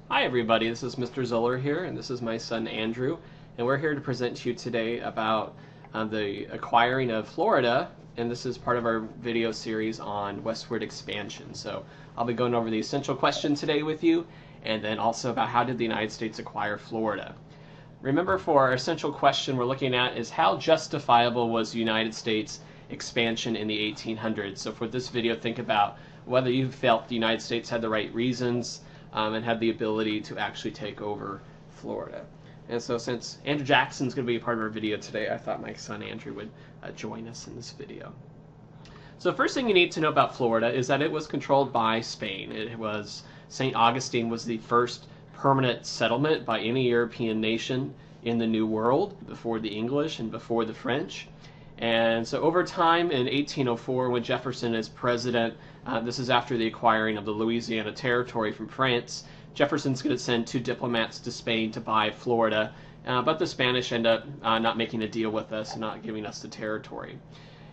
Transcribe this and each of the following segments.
Hi everybody, this is Mr. Zoeller here, and this is my son Andrew, and we're here to present to you today about the acquiring of Florida, and this is part of our video series on Westward Expansion. So I'll be going over the essential question today with you, and then also about how did the United States acquire Florida. Remember, for our essential question we're looking at is how justifiable was the United States expansion in the 1800s. So for this video, think about whether you felt the United States had the right reasons and had the ability to actually take over Florida. And so since Andrew Jackson's going to be a part of our video today, I thought my son Andrew would join us in this video. So first thing you need to know about Florida is that it was controlled by Spain. St. Augustine was the first permanent settlement by any European nation in the New World before the English and before the French. And so over time, in 1804, when Jefferson is president, this is after the acquiring of the Louisiana Territory from France, Jefferson's going to send 2 diplomats to Spain to buy Florida, but the Spanish end up not making a deal with us and not giving us the territory.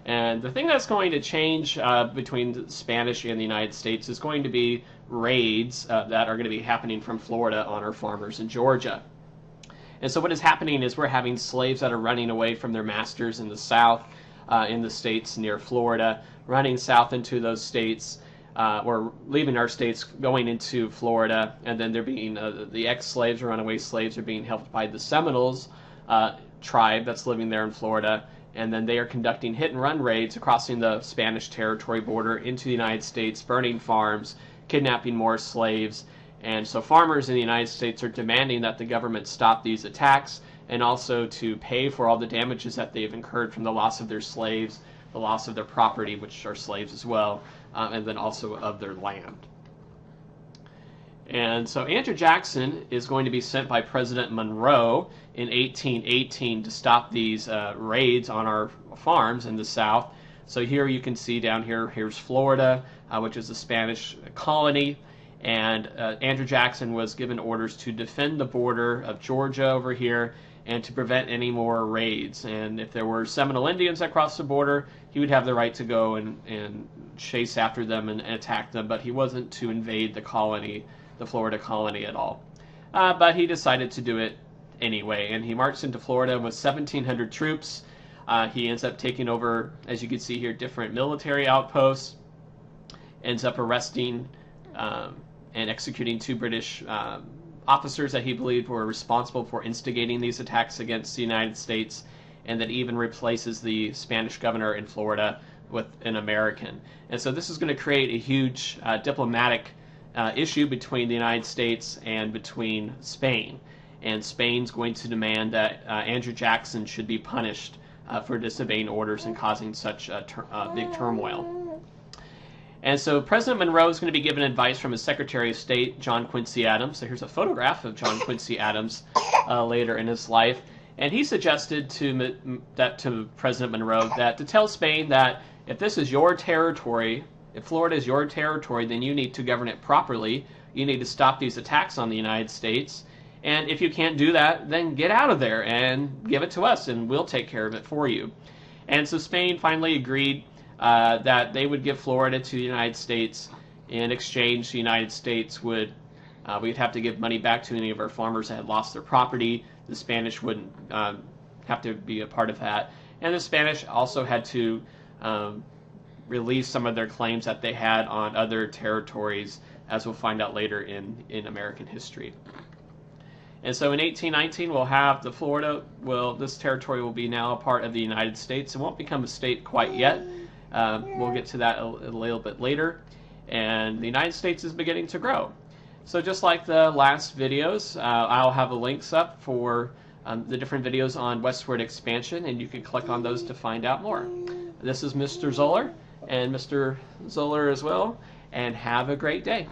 And the thing that's going to change between the Spanish and the United States is going to be raids that are going to be happening from Florida on our farmers in Georgia. And so what is happening is we're having slaves that are running away from their masters in the south, in the states near Florida, running south into those states, or leaving our states, going into Florida, and then they're being, the ex-slaves or runaway slaves are being helped by the Seminoles tribe that's living there in Florida, and then they are conducting hit-and-run raids crossing the Spanish territory border into the United States, burning farms, kidnapping more slaves. And so farmers in the United States are demanding that the government stop these attacks and also to pay for all the damages that they've incurred from the loss of their slaves, the loss of their property, which are slaves as well, and then also of their land. And so Andrew Jackson is going to be sent by President Monroe in 1818 to stop these raids on our farms in the South. So here you can see down here, here's Florida, which is a Spanish colony. And Andrew Jackson was given orders to defend the border of Georgia over here and to prevent any more raids. And if there were Seminole Indians that crossed the border, he would have the right to go and chase after them and attack them, but he wasn't to invade the colony, the Florida colony, at all. But he decided to do it anyway, and he marched into Florida with 1,700 troops. He ends up taking over, as you can see here, different military outposts, ends up arresting and executing 2 British officers that he believed were responsible for instigating these attacks against the United States, and that even replaces the Spanish governor in Florida with an American. And so this is going to create a huge diplomatic issue between the United States and between Spain. And Spain's going to demand that Andrew Jackson should be punished for disobeying orders and causing such big turmoil. And so President Monroe is going to be given advice from his Secretary of State, John Quincy Adams. So here's a photograph of John Quincy Adams later in his life. And he suggested to President Monroe that to tell Spain that if this is your territory, if Florida is your territory, then you need to govern it properly. You need to stop these attacks on the United States. And if you can't do that, then get out of there and give it to us, and we'll take care of it for you. And so Spain finally agreed that they would give Florida to the United States. In exchange, the United States would we'd have to give money back to any of our farmers that had lost their property. The Spanish wouldn't have to be a part of that. And the Spanish also had to release some of their claims that they had on other territories, as we'll find out later in American history. And so in 1819, we'll have this territory will be now a part of the United States. It won't become a state quite yet. We'll get to that a little bit later. And the United States is beginning to grow. So just like the last videos, I'll have the links up for the different videos on Westward Expansion, and you can click on those to find out more. This is Mr. Zoeller, and Mr. Zoeller as well, and have a great day.